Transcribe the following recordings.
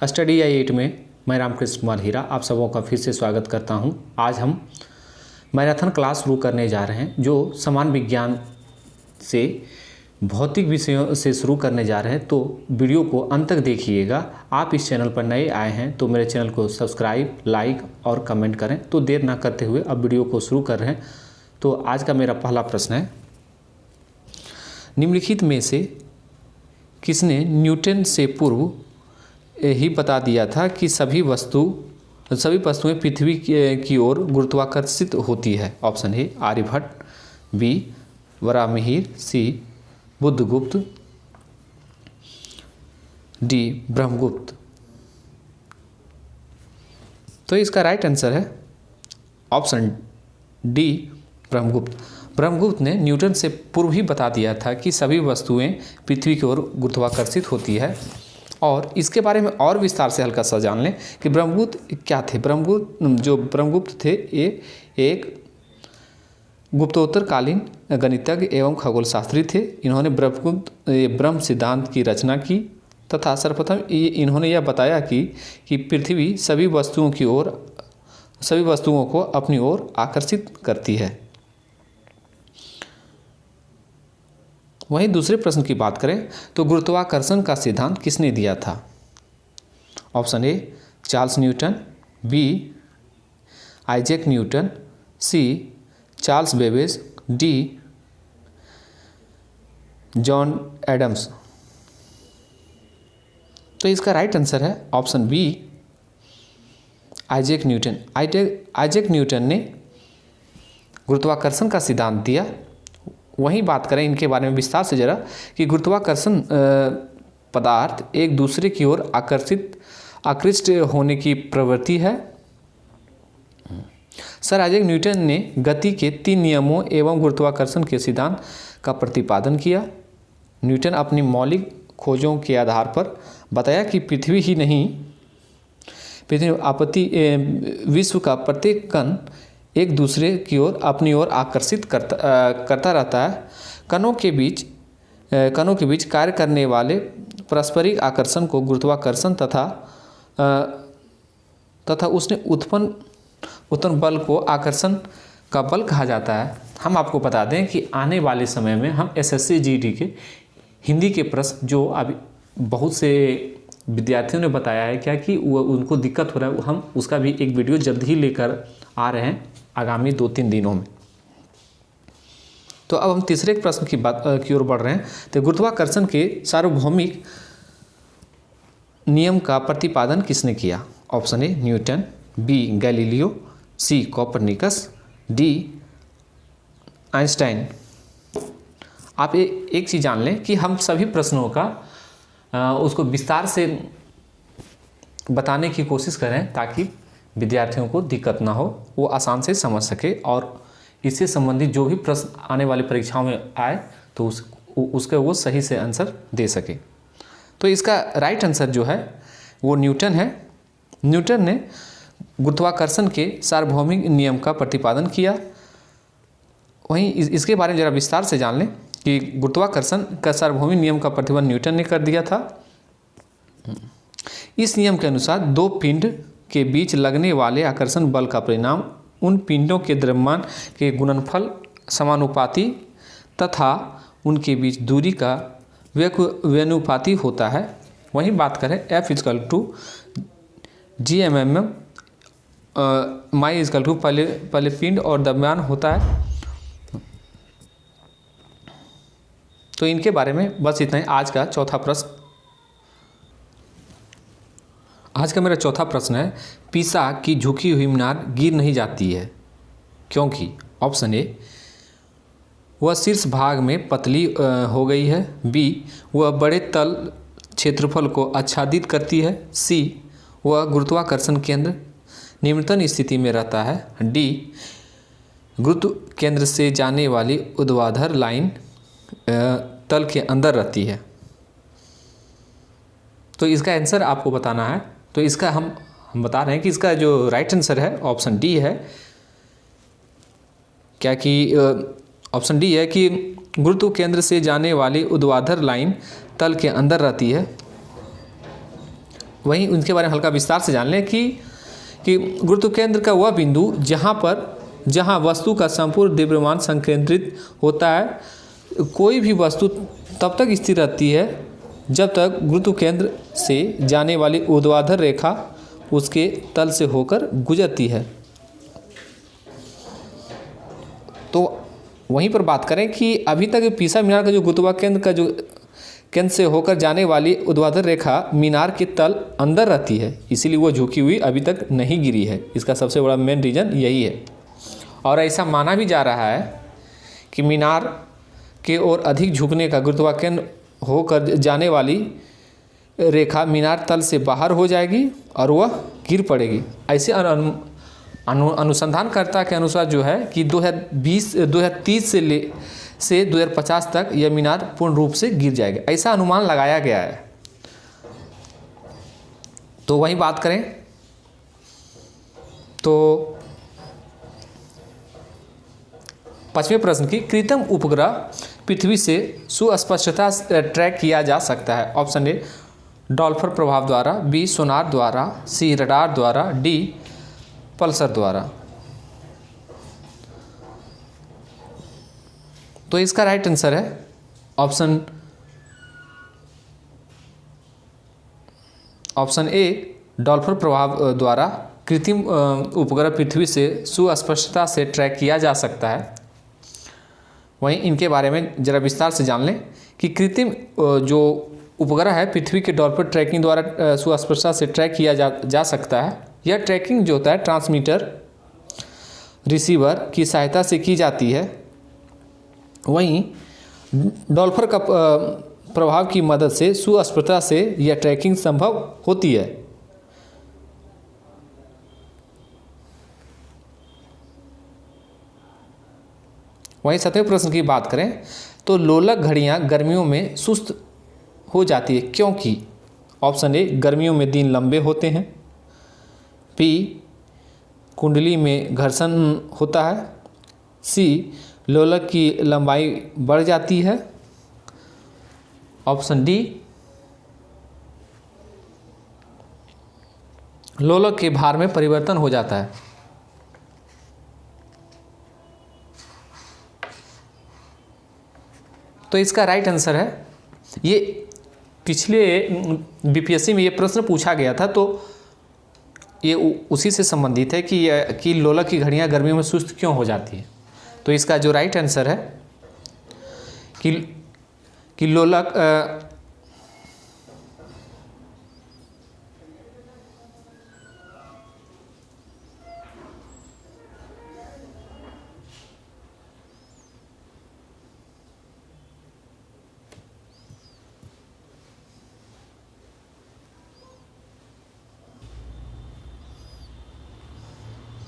Study आई 8 में मैं रामकृष्ण कुमार हीरा आप सबों का फिर से स्वागत करता हूं। आज हम मैराथन क्लास शुरू करने जा रहे हैं जो समान विज्ञान से भौतिक विषयों से शुरू करने जा रहे हैं। तो वीडियो को अंत तक देखिएगा। आप इस चैनल पर नए आए हैं तो मेरे चैनल को सब्सक्राइब, लाइक और कमेंट करें। तो देर ना करते हुए अब वीडियो को शुरू कर रहे हैं। तो आज का मेरा पहला प्रश्न है, निम्नलिखित में से किसने न्यूटन से पूर्व ही बता दिया था कि सभी वस्तुएं पृथ्वी की ओर गुरुत्वाकर्षित होती है? Option A Aryabhata, B Varahamihira, C Buddhagupta, D Brahmagupta. तो इसका राइट आंसर है ऑप्शन डी ब्रह्मगुप्त। ब्रह्मगुप्त ने न्यूटन से पूर्व ही बता दिया था कि सभी वस्तुएं पृथ्वी की ओर गुरुत्वाकर्षित होती है। और इसके बारे में और विस्तार से हल्का सा जान लें कि ब्रह्मगुप्त क्या थे। ब्रह्मगुप्त थे ये एक गुप्तोत्तरकालीन गणितज्ञ एवं खगोल शास्त्री थे। इन्होंने ब्रह्म सिद्धांत की रचना की तथा सर्वप्रथम इन्होंने यह बताया कि पृथ्वी सभी वस्तुओं को अपनी ओर आकर्षित करती है। वहीं दूसरे प्रश्न की बात करें तो गुरुत्वाकर्षण का सिद्धांत किसने दिया था? Option A Charles Newton, B Isaac Newton, C Charles Babbage, D John Adams. तो इसका राइट आंसर है option B Isaac Newton. Isaac Newton ने गुरुत्वाकर्षण का सिद्धांत दिया। वहीं बात करें इनके बारे में विस्तार से जरा कि गुरुत्वाकर्षण पदार्थ एक दूसरे की ओर आकृष्ट होने की प्रवृत्ति है। सर आइजैक न्यूटन ने गति के 3 नियमों एवं गुरुत्वाकर्षण के सिद्धांत का प्रतिपादन किया। न्यूटन अपनी मौलिक खोजों के आधार पर बताया कि विश्व का प्रत्येक कण एक दूसरे की ओर अपनी ओर आकर्षित करता रहता है। कणों के बीच कार्य करने वाले पारस्परिक आकर्षण को गुरुत्वाकर्षण तथा उसने उत्पन्न बल को आकर्षण का बल कहा जाता है। हम आपको बता दें कि आने वाले समय में हम एसएससी जीडी के हिंदी के प्रश्न जो अभी बहुत से विद्यार्थियों ने बताया है क्या कि वो उनको दिक्कत हो रहा है, हम उसका भी एक वीडियो जल्द ही लेकर आ रहे हैं आगामी 2-3 दिनों में। तो अब हम तीसरे प्रश्न की ओर बढ़ रहे हैं। तो गुरुत्वाकर्षण के सार्वभौमिक नियम का प्रतिपादन किसने किया? Option A Newton, B Galileo, C Copernicus, D Einstein. आप एक चीज़ जान लें कि हम सभी प्रश्नों का उसको विस्तार से बताने की कोशिश करें ताकि विद्यार्थियों को दिक्कत ना हो, वो आसान से समझ सके और इससे संबंधित जो भी प्रश्न आने वाली परीक्षाओं में आए तो उसके वो सही से आंसर दे सके। तो इसका राइट आंसर जो है वो न्यूटन है। न्यूटन ने गुरुत्वाकर्षण के सार्वभौमिक नियम का प्रतिपादन किया। वहीं इसके बारे में ज़रा विस्तार से जान लें कि गुरुत्वाकर्षण का सार्वभौमिक नियम का प्रतिपादन न्यूटन ने कर दिया था। इस नियम के अनुसार 2 पिंड के बीच लगने वाले आकर्षण बल का परिणाम उन पिंडों के द्रव्यमान के गुणनफल समानुपाती तथा उनके बीच दूरी का व्यनुपाती होता है। वहीं बात करें F = G/mm, माई = पहले पिंड और द्रव्यमान होता है। तो इनके बारे में बस इतना ही। आज का मेरा चौथा प्रश्न है, पीसा की झुकी हुई मीनार गिर नहीं जाती है क्योंकि? ऑप्शन ए वह शीर्ष भाग में पतली हो गई है, बी वह बड़े तल क्षेत्रफल को आच्छादित करती है, सी वह गुरुत्वाकर्षण केंद्र निम्नतम स्थिति में रहता है, डी गुरुत्व केंद्र से जाने वाली ऊर्ध्वाधर लाइन तल के अंदर रहती है। तो इसका आंसर आपको बताना है। तो इसका हम बता रहे हैं कि इसका जो राइट आंसर है ऑप्शन डी है। क्या कि ऑप्शन डी है कि गुरुत्व केंद्र से जाने वाली ऊर्ध्वाधर लाइन तल के अंदर रहती है। वहीं उनके बारे में हल्का विस्तार से जान लें कि गुरुत्व केंद्र का वह बिंदु जहाँ वस्तु का संपूर्ण द्रव्यमान संकेंद्रित होता है। कोई भी वस्तु तब तक स्थिर रहती है जब तक गुरुत्व केंद्र से जाने वाली ऊर्ध्वाधर रेखा उसके तल से होकर गुजरती है। तो वहीं पर बात करें कि अभी तक पीसा मीनार का जो गुरुत्वाकर्षण का जो केंद्र से होकर जाने वाली ऊर्ध्वाधर रेखा मीनार के तल अंदर रहती है, इसीलिए वो झुकी हुई अभी तक नहीं गिरी है। इसका सबसे बड़ा मेन रीज़न यही है। और ऐसा माना भी जा रहा है कि मीनार के ओर अधिक झुकने का गुरुत्वाकर्षण होकर जाने वाली रेखा मीनार तल से बाहर हो जाएगी और वह गिर पड़ेगी। ऐसे अनुसंधानकर्ता के अनुसार जो है कि 2030 से 2050 तक यह मीनार पूर्ण रूप से गिर जाएगा, ऐसा अनुमान लगाया गया है। तो वहीं बात करें तो 5वें प्रश्न की, कृत्रिम उपग्रह पृथ्वी से सुस्पष्टता ट्रैक किया जा सकता है। ऑप्शन ए डॉल्फर प्रभाव द्वारा, बी सोनार द्वारा, सी रडार द्वारा, डी पल्सर द्वारा। तो इसका राइट आंसर है ऑप्शन ए डॉल्फर प्रभाव द्वारा कृत्रिम उपग्रह पृथ्वी से सुस्पष्टता से ट्रैक किया जा सकता है। वहीं इनके बारे में जरा विस्तार से जान लें कि कृत्रिम जो उपग्रह है पृथ्वी के डॉल्फर ट्रैकिंग द्वारा सुस्पष्टता से ट्रैक किया जा सकता है। यह ट्रैकिंग जो होता है ट्रांसमीटर रिसीवर की सहायता से की जाती है। वहीं डॉल्फर का प्रभाव की मदद से सुस्पष्टता से यह ट्रैकिंग संभव होती है। वहीं 7वें प्रश्न की बात करें तो लोलक घड़ियां गर्मियों में सुस्त हो जाती है क्योंकि ऑप्शन ए गर्मियों में दिन लंबे होते हैं, बी कुंडली में घर्षण होता है, सी लोलक की लंबाई बढ़ जाती है, ऑप्शन डी लोलक के भार में परिवर्तन हो जाता है। तो इसका राइट आंसर है, ये पिछले बीपीएससी में ये प्रश्न पूछा गया था, तो ये उसी से संबंधित है कि लोलक की घड़ियां गर्मियों में सुस्त क्यों हो जाती है। तो इसका जो राइट आंसर है कि लोलक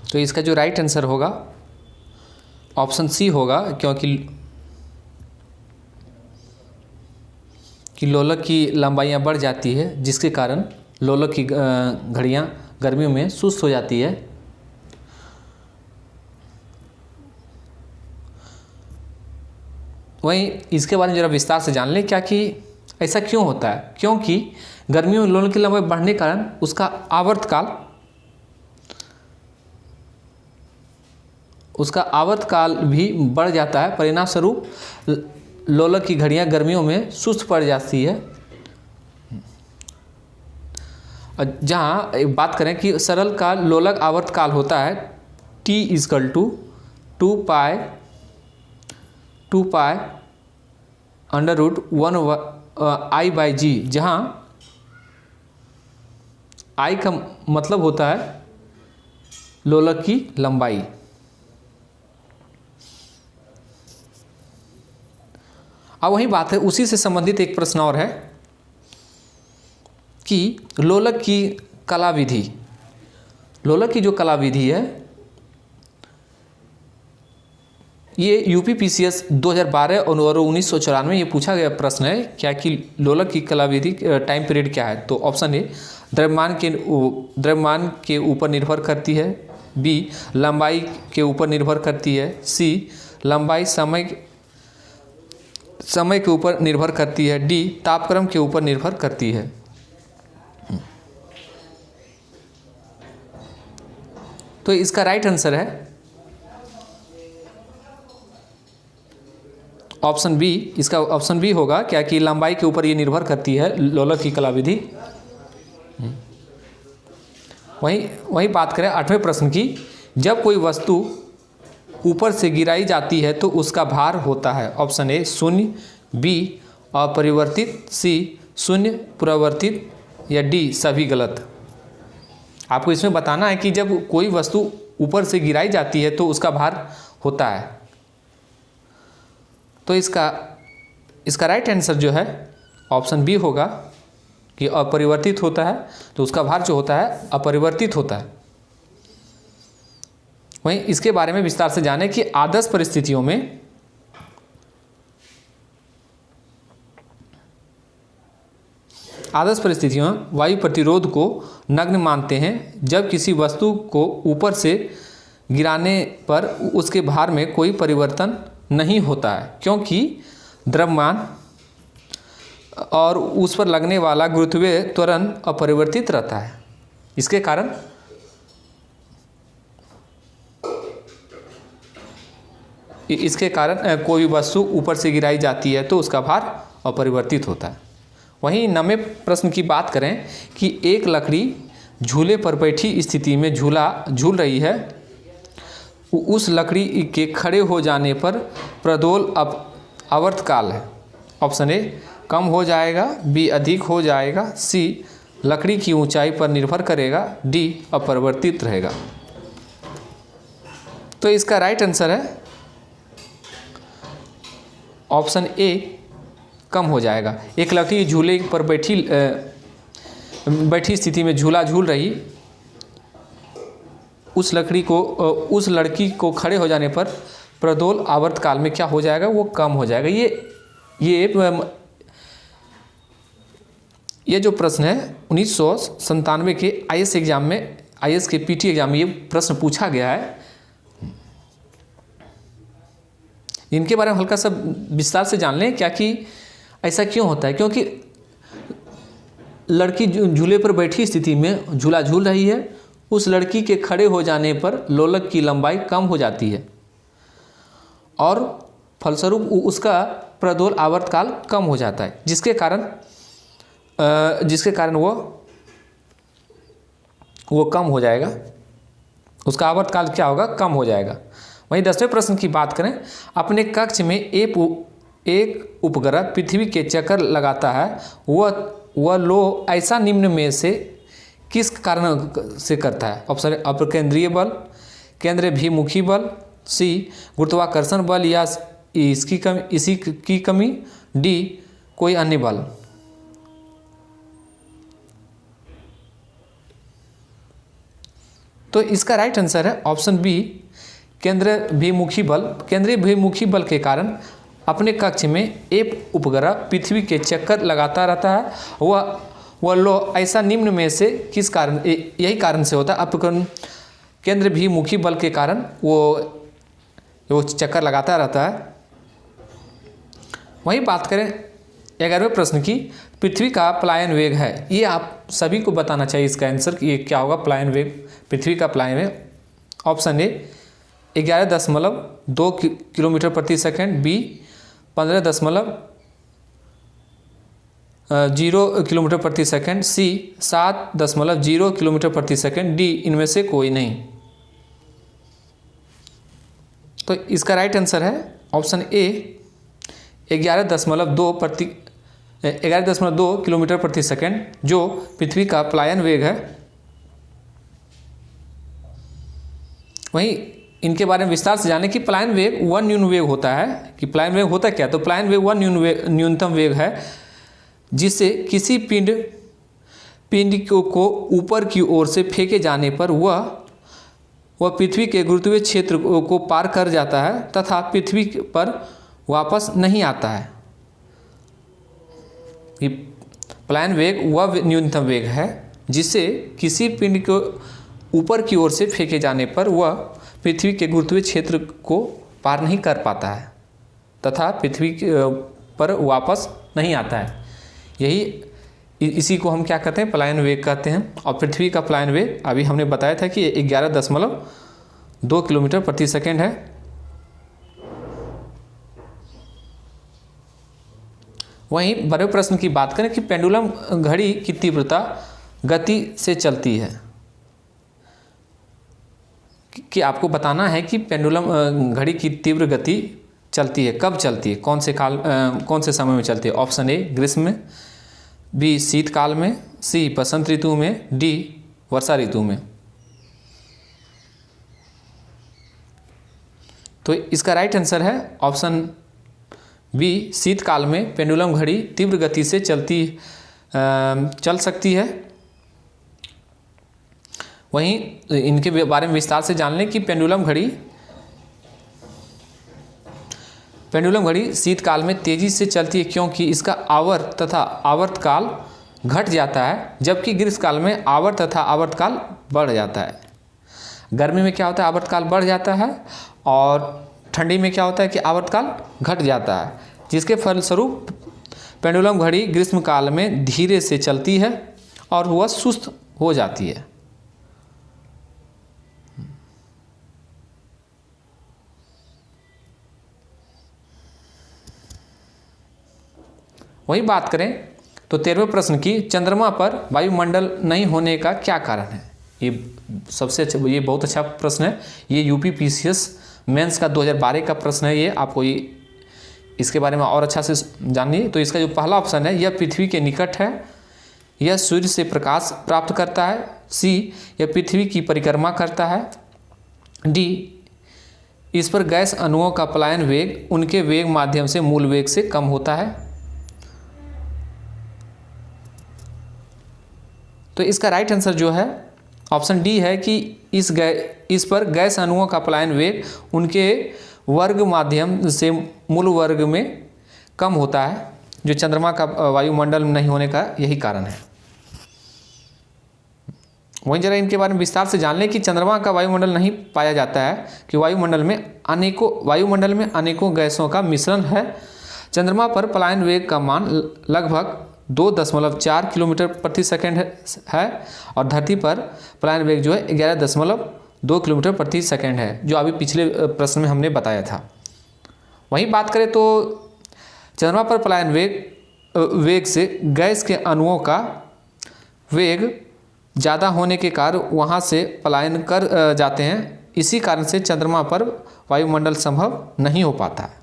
तो इसका जो राइट आंसर होगा ऑप्शन सी होगा, क्योंकि लोलक की लंबाइयाँ बढ़ जाती है जिसके कारण लोलक की घड़ियाँ गर्मियों में सुस्त हो जाती है। वहीं इसके बारे में ज़रा विस्तार से जान लें क्या कि ऐसा क्यों होता है। क्योंकि गर्मियों में लोलक की लंबाई बढ़ने के कारण उसका आवर्तकाल भी बढ़ जाता है। परिणाम स्वरूप लोलक की घड़ियां गर्मियों में सुस्त पड़ जाती है। जहां बात करें कि सरल का लोलक आवर्तकाल होता है T = 2π √1/I/G, जहां I का मतलब होता है लोलक की लंबाई। अब वही बात है, उसी से संबंधित एक प्रश्न और है कि लोलक की कला विधि, लोलक की जो कला विधि है ये यूपीपीसीएस 2012 और 1994 में ये पूछा गया प्रश्न है क्या कि लोलक की कला विधि टाइम पीरियड क्या है। तो ऑप्शन ए द्रव्यमान के ऊपर निर्भर करती है, बी लंबाई के ऊपर निर्भर करती है, सी लंबाई समय के ऊपर निर्भर करती है, डी तापक्रम के ऊपर निर्भर करती है। तो इसका राइट आंसर है ऑप्शन बी। इसका ऑप्शन बी होगा क्या कि लंबाई के ऊपर ये निर्भर करती है लोलक की कलाविधि। वहीं बात करें 8वें प्रश्न की, जब कोई वस्तु ऊपर से गिराई जाती है तो उसका भार होता है। ऑप्शन ए 0, बी अपरिवर्तित, सी 0 परिवर्तित, या डी सभी गलत। आपको इसमें बताना है कि जब कोई वस्तु ऊपर से गिराई जाती है तो उसका भार होता है। तो इसका राइट आंसर जो है ऑप्शन बी होगा कि अपरिवर्तित होता है, तो उसका भार जो होता है अपरिवर्तित होता है। वहीं इसके बारे में विस्तार से जानें कि आदर्श परिस्थितियों में वायु प्रतिरोध को नगण्य मानते हैं जब किसी वस्तु को ऊपर से गिराने पर उसके भार में कोई परिवर्तन नहीं होता है, क्योंकि द्रव्यमान और उस पर लगने वाला गुरुत्वीय त्वरण अपरिवर्तित रहता है। इसके कारण कोई वस्तु ऊपर से गिराई जाती है तो उसका भार अपरिवर्तित होता है। वहीं 9वें प्रश्न की बात करें कि एक लकड़ी झूले पर बैठी स्थिति में झूल रही है, उस लकड़ी के खड़े हो जाने पर प्रदोल आवर्तकाल है। ऑप्शन ए कम हो जाएगा, बी अधिक हो जाएगा, सी लकड़ी की ऊंचाई पर निर्भर करेगा, डी अपरिवर्तित रहेगा। तो इसका राइट आंसर है ऑप्शन ए कम हो जाएगा। एक लकड़ी झूले पर बैठी स्थिति में झूल रही, उस लड़की को खड़े हो जाने पर प्रदोल आवर्तकाल में क्या हो जाएगा, वो कम हो जाएगा। ये जो प्रश्न है 1997 के आईएएस एग्जाम में, आईएएस के पीटी एग्जाम में ये प्रश्न पूछा गया है। इनके बारे में हल्का सा विस्तार से जान लें क्या कि ऐसा क्यों होता है। क्योंकि लड़की झूले पर बैठी स्थिति में झूला झूल रही है, उस लड़की के खड़े हो जाने पर लोलक की लंबाई कम हो जाती है और फलस्वरूप उसका प्रदोल आवर्तकाल कम हो जाता है, जिसके कारण वो कम हो जाएगा, उसका आवर्तकाल क्या होगा, कम हो जाएगा। वहीं 10वें प्रश्न की बात करें, अपने कक्ष में एक उपग्रह पृथ्वी के चक्कर लगाता है, वह लो ऐसा निम्न में से किस कारण से करता है। ऑप्शन अपकेंद्रीय बल, केंद्राभिमुखी बल, सी गुरुत्वाकर्षण बल या इसी की कमी, डी कोई अन्य बल। तो इसका राइट आंसर है ऑप्शन बी केंद्राभिमुखी बल। केंद्राभिमुखी बल के कारण अपने कक्ष में एक उपग्रह पृथ्वी के चक्कर लगाता रहता है, वह लो ऐसा निम्न में से किस कारण, यही कारण से होता है। अपकरण केंद्राभिमुखी बल के कारण वो चक्कर लगाता रहता है। वहीं बात करें 11वें प्रश्न की, पृथ्वी का पलायन वेग है, ये आप सभी को बताना चाहिए इसका आंसर कि ये क्या होगा पलायन वेग, पृथ्वी का पलायन वेग। ऑप्शन ए 11.2 किलोमीटर प्रति सेकंड, बी 15.0 किलोमीटर प्रति सेकंड, सी 7.0 किलोमीटर प्रति सेकंड, डी इनमें से कोई नहीं। तो इसका राइट आंसर है ऑप्शन ए 11.2 किलोमीटर प्रति सेकंड, जो पृथ्वी का पलायन वेग है। वहीं इनके बारे में विस्तार से जाने कि पलायन वेग वह न्यून वेग होता है कि पलायन वेग होता क्या, तो पलायन वेग वह न्यूनतम वेग है जिससे किसी पिंड को ऊपर की ओर से फेंके जाने पर वह पृथ्वी के गुरुत्वीय क्षेत्र को पार कर जाता है तथा पृथ्वी पर वापस नहीं आता है। पलायन वेग वह न्यूनतम वेग है जिससे किसी पिंड को ऊपर की ओर से फेंके जाने पर वह पृथ्वी के गुरुत्वीय क्षेत्र को पार नहीं कर पाता है तथा पृथ्वी पर वापस नहीं आता है। यही इसी को हम क्या कहते हैं, पलायन वेग कहते हैं। और पृथ्वी का पलायन वेग अभी हमने बताया था कि 11.2 किलोमीटर प्रति सेकेंड है। वहीं बड़े प्रश्न की बात करें कि पेंडुलम घड़ी की तीव्रता गति से चलती है, कि आपको बताना है कि पेंडुलम घड़ी की तीव्र गति चलती है, कब चलती है, कौन से समय में चलती है। ऑप्शन ए ग्रीष्म में, बी शीतकाल में, सी बसंत ऋतु में, डी वर्षा ऋतु में। तो इसका राइट आंसर है ऑप्शन बी, शीतकाल में पेंडुलम घड़ी तीव्र गति से चल सकती है। वहीं इनके बारे में विस्तार से जान लें कि पेंडुलम घड़ी शीतकाल में तेजी से चलती है, क्योंकि इसका आवर्त तथा आवर्तकाल घट जाता है, जबकि ग्रीष्मकाल में आवर्त तथा आवर्तकाल बढ़ जाता है। गर्मी में क्या होता है, आवर्तकाल बढ़ जाता है, और ठंडी में क्या होता है कि आवर्तकाल घट जाता है, जिसके फलस्वरूप पेंडुलम घड़ी ग्रीष्मकाल में धीरे से चलती है और वह सुस्त हो जाती है। वही बात करें तो 13वें प्रश्न की, चंद्रमा पर वायुमंडल नहीं होने का क्या कारण है। ये बहुत अच्छा प्रश्न है। ये यूपीपीसीएस मेंस का 2012 का प्रश्न है। ये आपको इसके बारे में और अच्छा से जानिए। तो इसका जो पहला ऑप्शन है, यह पृथ्वी के निकट है, यह सूर्य से प्रकाश प्राप्त करता है, सी यह पृथ्वी की परिक्रमा करता है, डी इस पर गैस अणुओं का पलायन वेग उनके वेग माध्यम से मूल वेग से कम होता है। तो इसका राइट आंसर जो है ऑप्शन डी है कि इस पर गैस अणुओं का पलायन वेग उनके वर्ग माध्यम से मूल वर्ग में कम होता है। जो चंद्रमा का वायुमंडल नहीं होने का यही कारण है। वहीं जरा इनके बारे में विस्तार से जान लें कि चंद्रमा का वायुमंडल नहीं पाया जाता है कि वायुमंडल में अनेकों गैसों का मिश्रण है। चंद्रमा पर पलायन वेग का मान लगभग 2.4 किलोमीटर प्रति सेकेंड है, और धरती पर पलायन वेग जो है 11.2 किलोमीटर प्रति सेकेंड है, जो अभी पिछले प्रश्न में हमने बताया था। वहीं बात करें तो चंद्रमा पर पलायन वेग से गैस के अणुओं का वेग ज़्यादा होने के कारण वहाँ से पलायन कर जाते हैं। इसी कारण से चंद्रमा पर वायुमंडल संभव नहीं हो पाता है।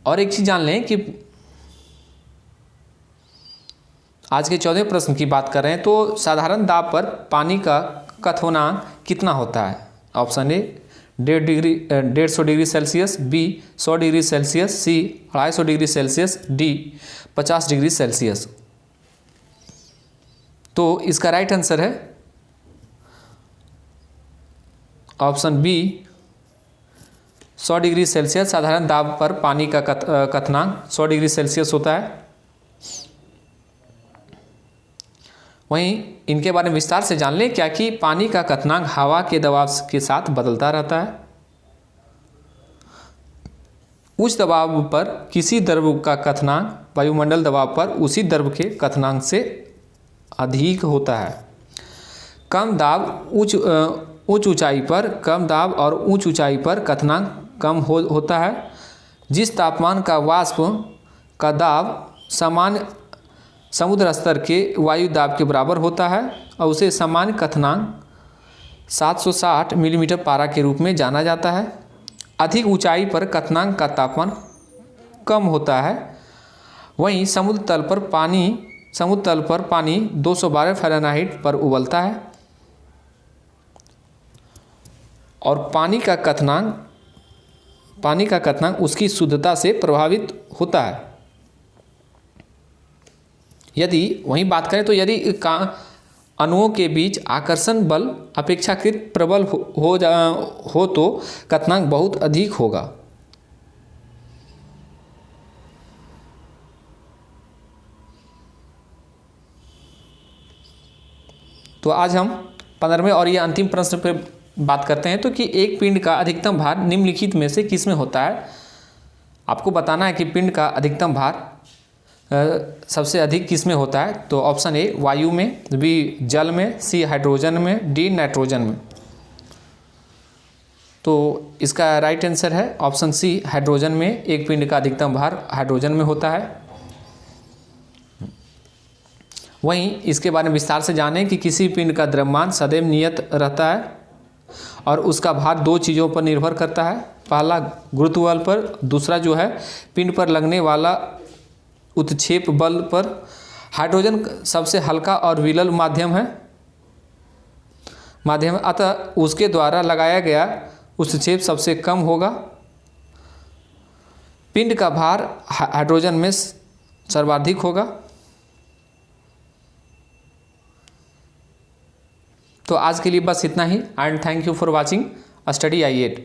और एक चीज़ जान लें कि आज के 14वें प्रश्न की बात कर रहे हैं तो साधारण दाब पर पानी का क्वथनांक कितना होता है। Option A 150 degree Celsius, B 100 degree Celsius, C 250 degree Celsius, D 50 degree Celsius. तो इसका राइट आंसर है ऑप्शन बी 100 डिग्री सेल्सियस। साधारण दाब पर पानी का क्वथनांक 100 डिग्री सेल्सियस होता है। वहीं इनके बारे में विस्तार से जान लें क्या कि पानी का क्वथनांक हवा के दबाव के साथ बदलता रहता है। उच्च दबाव पर किसी द्रव का क्वथनांक वायुमंडल दबाव पर उसी द्रव के क्वथनांक से अधिक होता है। कम दाब उच्च ऊंचाई पर कम दाब और उच्च ऊंचाई पर क्वथनांक कम होता है। जिस तापमान का वाष्प का दाब सामान्य समुद्र स्तर के वायु दाब के बराबर होता है और उसे सामान्य क्वथनांक 760 मिलीमीटर पारा के रूप में जाना जाता है। अधिक ऊंचाई पर क्वथनांक का तापमान कम होता है। वहीं समुद्र तल पर पानी 212 फ़ारेनहाइट पर उबलता है और पानी का क्वथनांक उसकी शुद्धता से प्रभावित होता है। वहीं बात करें तो यदि अणुओं के बीच आकर्षण बल अपेक्षाकृत प्रबल हो तो क्वथनांक बहुत अधिक होगा। तो आज हम 15वें और ये अंतिम प्रश्न पर बात करते हैं तो कि एक पिंड का अधिकतम भार निम्नलिखित में से किस में होता है। आपको बताना है कि पिंड का अधिकतम भार सबसे अधिक किस में होता है। तो ऑप्शन ए वायु में, बी जल में, सी हाइड्रोजन में, डी नाइट्रोजन में। तो इसका राइट आंसर है ऑप्शन सी हाइड्रोजन में। एक पिंड का अधिकतम भार हाइड्रोजन में होता है। वहीं इसके बारे में विस्तार से जानें कि किसी पिंड का द्रव्यमान सदैव नियत रहता है और उसका भार दो चीज़ों पर निर्भर करता है। पहला गुरुत्व बल पर, दूसरा जो है पिंड पर लगने वाला उत्क्षेप बल पर। हाइड्रोजन सबसे हल्का और विरल माध्यम है, अतः उसके द्वारा लगाया गया उत्क्षेप सबसे कम होगा। पिंड का भार हाइड्रोजन में सर्वाधिक होगा। तो आज के लिए बस इतना ही and thank you for watching study आई8।